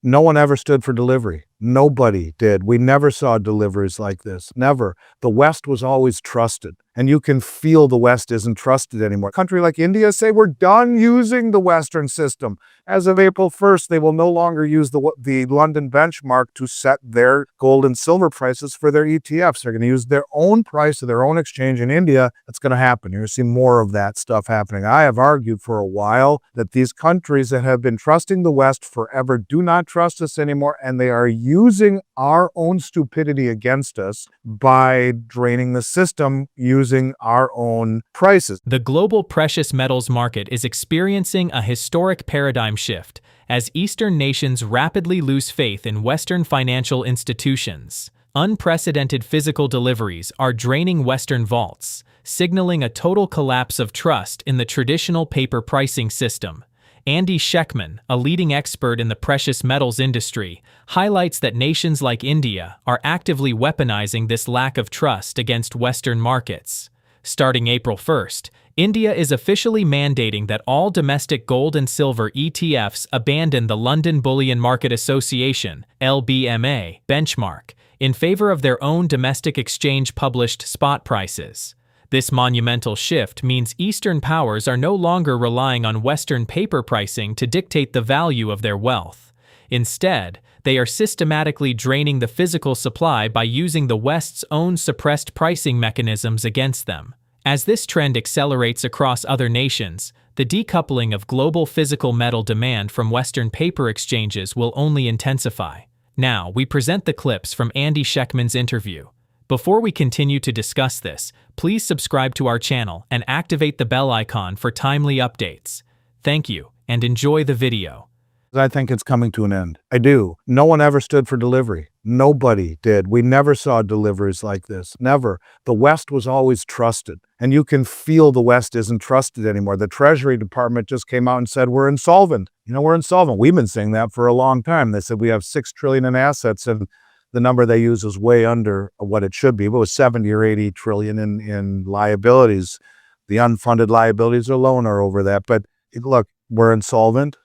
No one ever stood for delivery. Nobody did. We never saw deliveries like this. Never. The West was always trusted. And you can feel the West isn't trusted anymore. A country like India say we're done using the Western system. As of April 1st, they will no longer use the London benchmark to set their gold and silver prices for their ETFs. They're going to use their own price of their own exchange in India. That's going to happen. You're going to see more of that stuff happening. I have argued for a while that these countries that have been trusting the West forever do not trust us anymore, and they are using our own stupidity against us by draining the system using our own prices. The global precious metals market is experiencing a historic paradigm shift as Eastern nations rapidly lose faith in Western financial institutions. Unprecedented physical deliveries are draining Western vaults, signaling a total collapse of trust in the traditional paper pricing system. Andy Schectman, a leading expert in the precious metals industry, highlights that nations like India are actively weaponizing this lack of trust against Western markets. Starting April 1st, India is officially mandating that all domestic gold and silver ETFs abandon the London Bullion Market Association (LBMA) benchmark in favor of their own domestic exchange-published spot prices. This monumental shift means Eastern powers are no longer relying on Western paper pricing to dictate the value of their wealth. Instead, they are systematically draining the physical supply by using the West's own suppressed pricing mechanisms against them. As this trend accelerates across other nations, the decoupling of global physical metal demand from Western paper exchanges will only intensify. Now, we present the clips from Andy Schectman's interview. Before we continue to discuss this, please subscribe to our channel and activate the bell icon for timely updates. Thank you, and enjoy the video. I think it's coming to an end. I do. No one ever stood for delivery. Nobody did. We never saw deliveries like this. Never. The West was always trusted. And you can feel the West isn't trusted anymore. The Treasury Department just came out and said, we're insolvent. We're insolvent. We've been saying that for a long time. They said we have $6 trillion in assets, and the number they use is way under what it should be. It was 70 or 80 trillion in liabilities. The unfunded liabilities alone are over that. But look, we're insolvent.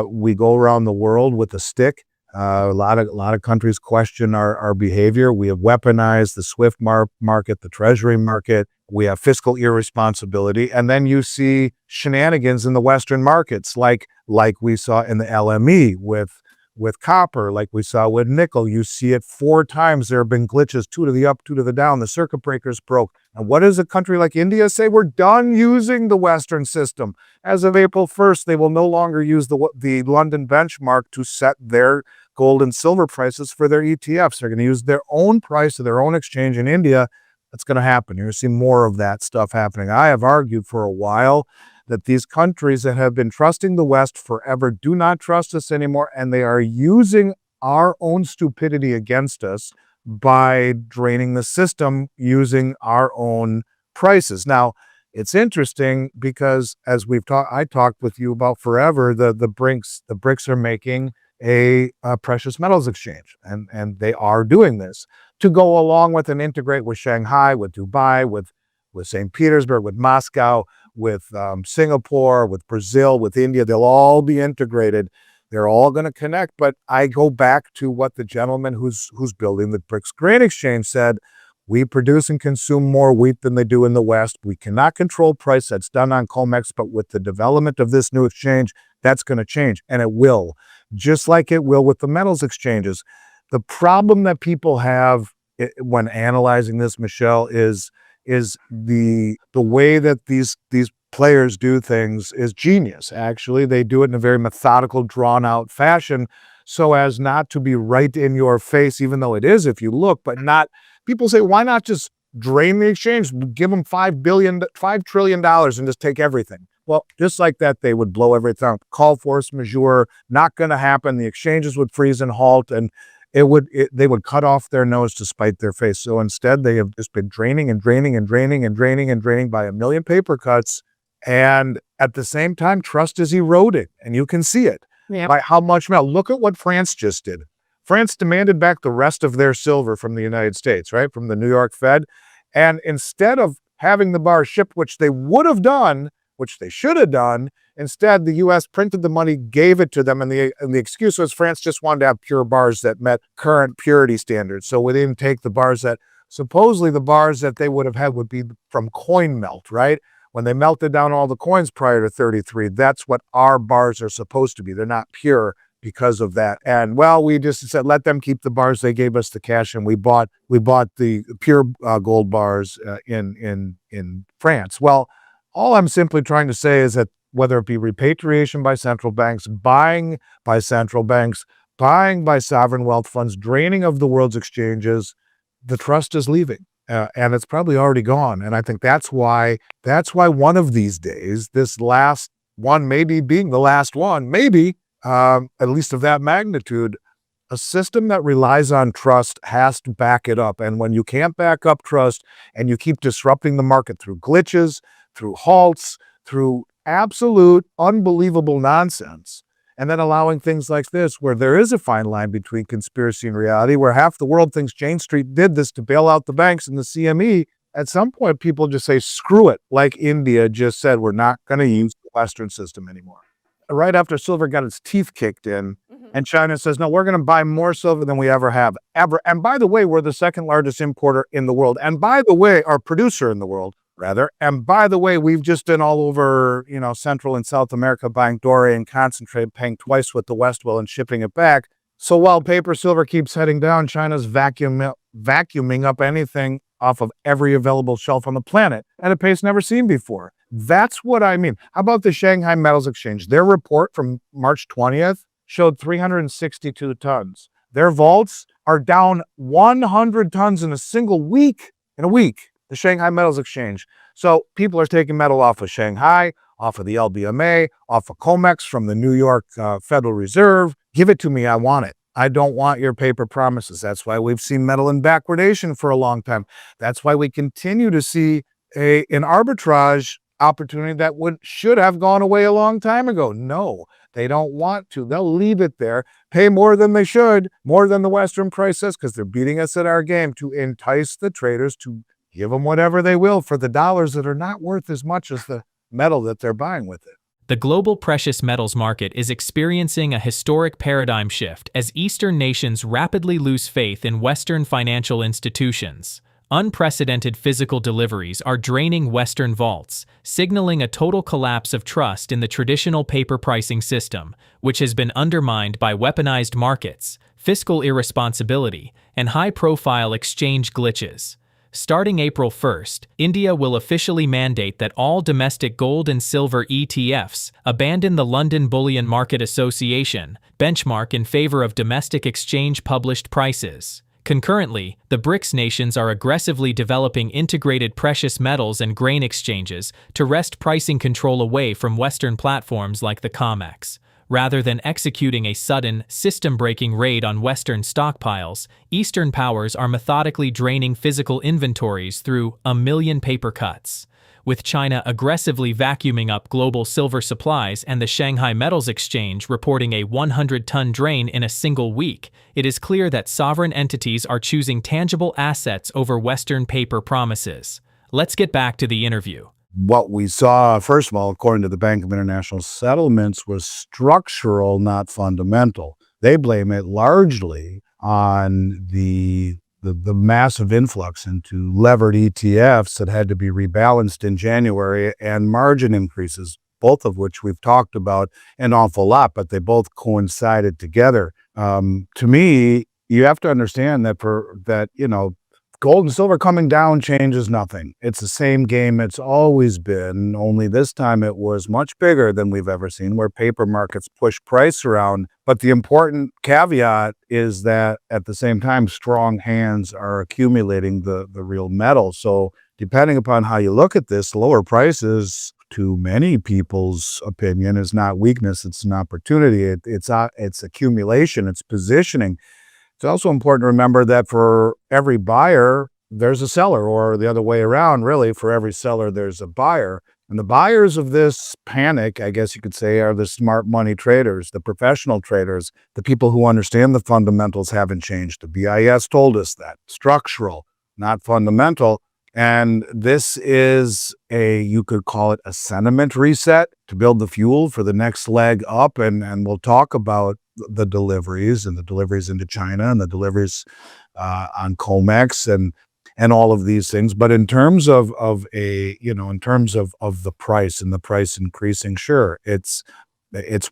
We go around the world with a stick. A lot of countries question our behavior. We have weaponized the SWIFT market, the Treasury market. We have fiscal irresponsibility. And then you see shenanigans in the Western markets, like we saw in the LME with copper, like we saw with nickel. You see it 4 times. There have been glitches, 2 to the up, 2 to the down. The circuit breakers broke. And what does a country like India say? We're done using the Western system. As of April 1st, they will no longer use the London benchmark to set their gold and silver prices for their ETFs. They're going to use their own price of their own exchange in India. That's going to happen. You're going to see more of that stuff happening. I have argued for a while that these countries that have been trusting the West forever do not trust us anymore, and they are using our own stupidity against us by draining the system using our own prices. Now, it's interesting because as I talked with you about forever, the BRICS are making a precious metals exchange, and they are doing this to go along with and integrate with Shanghai, with Dubai, with St. Petersburg, with Moscow, with Singapore, with Brazil, with India. They'll all be integrated. They're all going to connect. But I go back to what the gentleman who's building the BRICS grain exchange said. We produce and consume more wheat than they do in the West. We cannot control price. That's done on COMEX. But with the development of this new exchange, that's going to change. And it will, just like it will with the metals exchanges. The problem that people have when analyzing this, Michelle, is the way that these players do things is genius. Actually, they do it in a very methodical, drawn-out fashion so as not to be right in your face, even though it is if you look, but not. People say, why not just drain the exchange, give them $5 trillion and just take everything? Well, just like that, they would blow everything. Call force majeure, not going to happen. The exchanges would freeze and halt, and they would cut off their nose to spite their face. So instead, they have just been draining and draining and draining and draining and draining by a million paper cuts. And at the same time, trust is eroding, and you can see it by how much metal. Look at what France just did. France demanded back the rest of their silver from the United States, right, from the New York Fed. And instead of having the bar shipped, which they would have done, which they should have done. Instead, the U.S. printed the money, gave it to them, and the excuse was France just wanted to have pure bars that met current purity standards. So we didn't take the bars that, supposedly the bars that they would have had would be from coin melt, right? When they melted down all the coins prior to 33, that's what our bars are supposed to be. They're not pure because of that. And well, we just said, let them keep the bars. They gave us the cash, and we bought the pure gold bars in France. Well, all I'm simply trying to say is that whether it be repatriation by central banks, buying by central banks, buying by sovereign wealth funds, draining of the world's exchanges, the trust is leaving. And it's probably already gone. And I think that's why one of these days, this last one maybe being the last one, maybe, at least of that magnitude, a system that relies on trust has to back it up. And when you can't back up trust and you keep disrupting the market through glitches, through halts, through absolute unbelievable nonsense, and then allowing things like this, where there is a fine line between conspiracy and reality, where half the world thinks Jane Street did this to bail out the banks and the CME, at some point people just say, screw it, like India just said, we're not going to use the Western system anymore. Right after silver got its teeth kicked in, and China says, no, we're going to buy more silver than we ever have, ever. And by the way, we're the second largest importer in the world. And by the way, our producer in the world, rather. And by the way, we've just been all over, Central and South America buying doré and concentrate, paying twice what the West will and shipping it back. So while paper silver keeps heading down, China's vacuuming up anything off of every available shelf on the planet at a pace never seen before. That's what I mean. How about the Shanghai Metals Exchange? Their report from March 20th showed 362 tons. Their vaults are down 100 tons in a single week. In a week, the Shanghai Metals Exchange. So people are taking metal off of Shanghai, off of the LBMA, off of COMEX from the New York Federal Reserve. Give it to me. I want it. I don't want your paper promises. That's why we've seen metal in backwardation for a long time. That's why we continue to see an arbitrage opportunity that should have gone away a long time ago. No, they don't want to. They'll leave it there, pay more than they should, more than the Western price says, because they're beating us at our game to entice the traders to give them whatever they will for the dollars that are not worth as much as the metal that they're buying with it. The global precious metals market is experiencing a historic paradigm shift as Eastern nations rapidly lose faith in Western financial institutions. Unprecedented physical deliveries are draining Western vaults, signaling a total collapse of trust in the traditional paper pricing system, which has been undermined by weaponized markets, fiscal irresponsibility, and high-profile exchange glitches. Starting April 1st, India will officially mandate that all domestic gold and silver ETFs abandon the London Bullion Market Association benchmark in favor of domestic exchange-published prices. Concurrently, the BRICS nations are aggressively developing integrated precious metals and grain exchanges to wrest pricing control away from Western platforms like the COMEX. Rather than executing a sudden, system-breaking raid on Western stockpiles, Eastern powers are methodically draining physical inventories through 1 million paper cuts. With China aggressively vacuuming up global silver supplies and the Shanghai Metals Exchange reporting a 100-ton drain in a single week, it is clear that sovereign entities are choosing tangible assets over Western paper promises. Let's get back to the interview. What we saw, first of all, according to the Bank of International Settlements, was structural, not fundamental. They blame it largely on the massive influx into levered ETFs that had to be rebalanced in January and margin increases, both of which we've talked about an awful lot, but they both coincided together. To me, you have to understand that gold and silver coming down changes nothing. It's the same game it's always been, only this time it was much bigger than we've ever seen, where paper markets push price around. But the important caveat is that at the same time, strong hands are accumulating the real metal. So depending upon how you look at this, lower prices, to many people's opinion, is not weakness, it's an opportunity. It's accumulation, it's positioning. It's also important to remember that for every buyer, there's a seller, or the other way around, really, for every seller, there's a buyer. And the buyers of this panic, I guess you could say, are the smart money traders, the professional traders, the people who understand the fundamentals haven't changed. The BIS told us that. Structural, not fundamental. And this is you could call it a sentiment reset to build the fuel for the next leg up. And we'll talk about the deliveries and the deliveries into China and the deliveries on COMEX and all of these things. But in terms of in terms of the price and the price increasing, sure, it's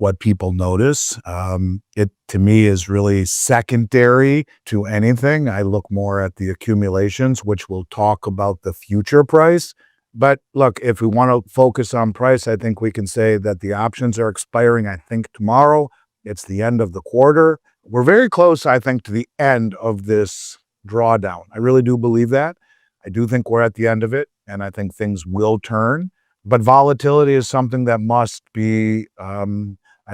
what people notice. It, to me, is really secondary to anything. I look more at the accumulations, which will talk about the future price. But look, if we want to focus on price, I think we can say that the options are expiring, I think, tomorrow. It's the end of the quarter. We're very close, I think, to the end of this drawdown. I really do believe that. I do think we're at the end of it, and I think things will turn. But volatility is something that must be, I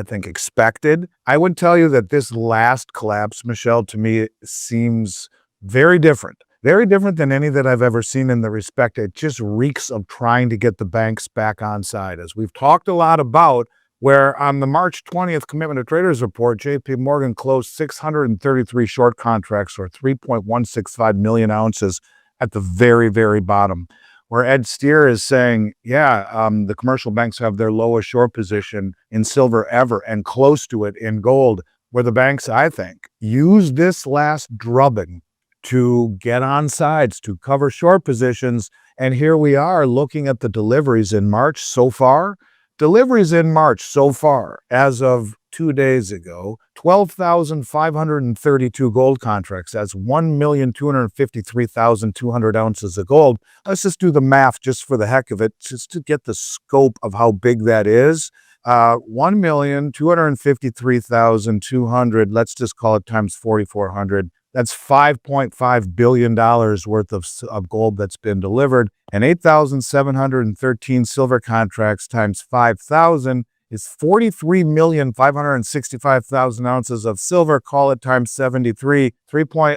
think, expected. I would tell you that this last collapse, Michelle, to me seems very different than any that I've ever seen in the respect. It just reeks of trying to get the banks back on side. As we've talked a lot about, where on the March 20th Commitment of Traders report, JP Morgan closed 633 short contracts, or 3.165 million ounces at the very, very bottom. Where Ed Steer is saying, the commercial banks have their lowest short position in silver ever and close to it in gold, where the banks, I think, use this last drubbing to get on sides, to cover short positions. And here we are looking at the deliveries in March so far. Deliveries in March so far, as of 2 days ago, 12,532 gold contracts. That's 1,253,200 ounces of gold. Let's just do the math just for the heck of it, just to get the scope of how big that is. 1,253,200, let's just call it times 4,400. That's $5.5 billion worth of gold that's been delivered. And 8,713 silver contracts times 5,000 is 43,565,000 ounces of silver. Call it times 73,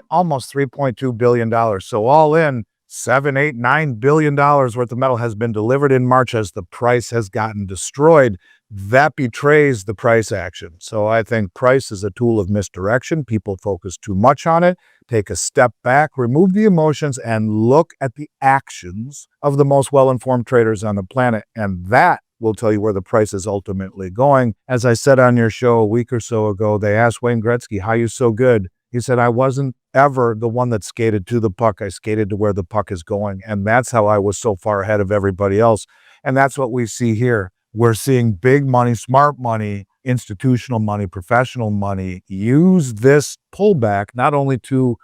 almost $3.2 billion. So all in, $7, $8, $9 billion worth of metal has been delivered in March as the price has gotten destroyed. That betrays the price action. So I think price is a tool of misdirection. People focus too much on it. Take a step back, remove the emotions, and look at the actions of the most well-informed traders on the planet. And that will tell you where the price is ultimately going. As I said on your show a week or so ago, they asked Wayne Gretzky, how are you so good? He said, I wasn't ever the one that skated to the puck. I skated to where the puck is going. And that's how I was so far ahead of everybody else. And that's what we see here. We're seeing big money, smart money, institutional money, professional money use this pullback not only to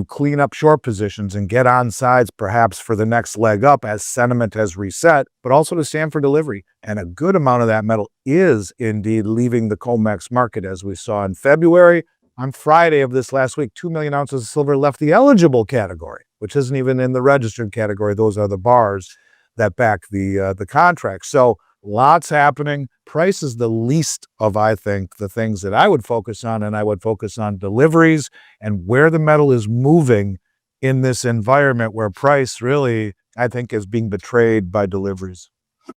clean up short positions and get on sides perhaps for the next leg up as sentiment has reset, but also to stand for delivery. And a good amount of that metal is indeed leaving the COMEX market, as we saw in February. On Friday of this last week, 2 million ounces of silver left the eligible category, which isn't even in the registered category. Those are the bars that back the contract. So lots happening. Price is the least of, I think, the things that I would focus on, and I would focus on deliveries and where the metal is moving in this environment where price really, I think, is being betrayed by deliveries.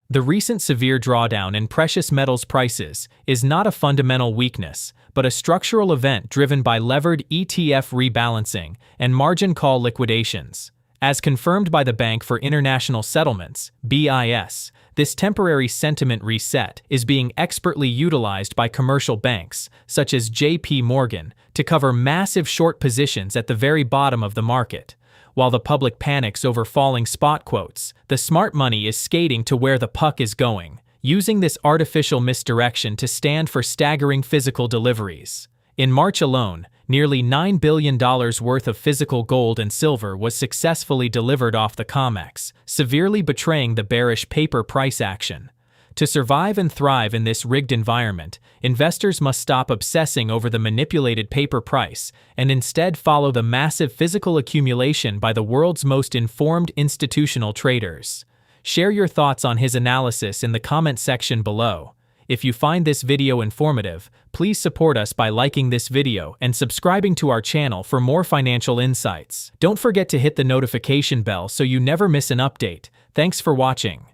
The recent severe drawdown in precious metals prices is not a fundamental weakness, but a structural event driven by levered ETF rebalancing and margin call liquidations. As confirmed by the Bank for International Settlements, BIS, this temporary sentiment reset is being expertly utilized by commercial banks, such as JP Morgan, to cover massive short positions at the very bottom of the market. While the public panics over falling spot quotes, the smart money is skating to where the puck is going, using this artificial misdirection to stand for staggering physical deliveries. In March alone, nearly $9 billion worth of physical gold and silver was successfully delivered off the COMEX, severely betraying the bearish paper price action. To survive and thrive in this rigged environment, investors must stop obsessing over the manipulated paper price and instead follow the massive physical accumulation by the world's most informed institutional traders. Share your thoughts on his analysis in the comment section below. If you find this video informative, please support us by liking this video and subscribing to our channel for more financial insights. Don't forget to hit the notification bell so you never miss an update. Thanks for watching.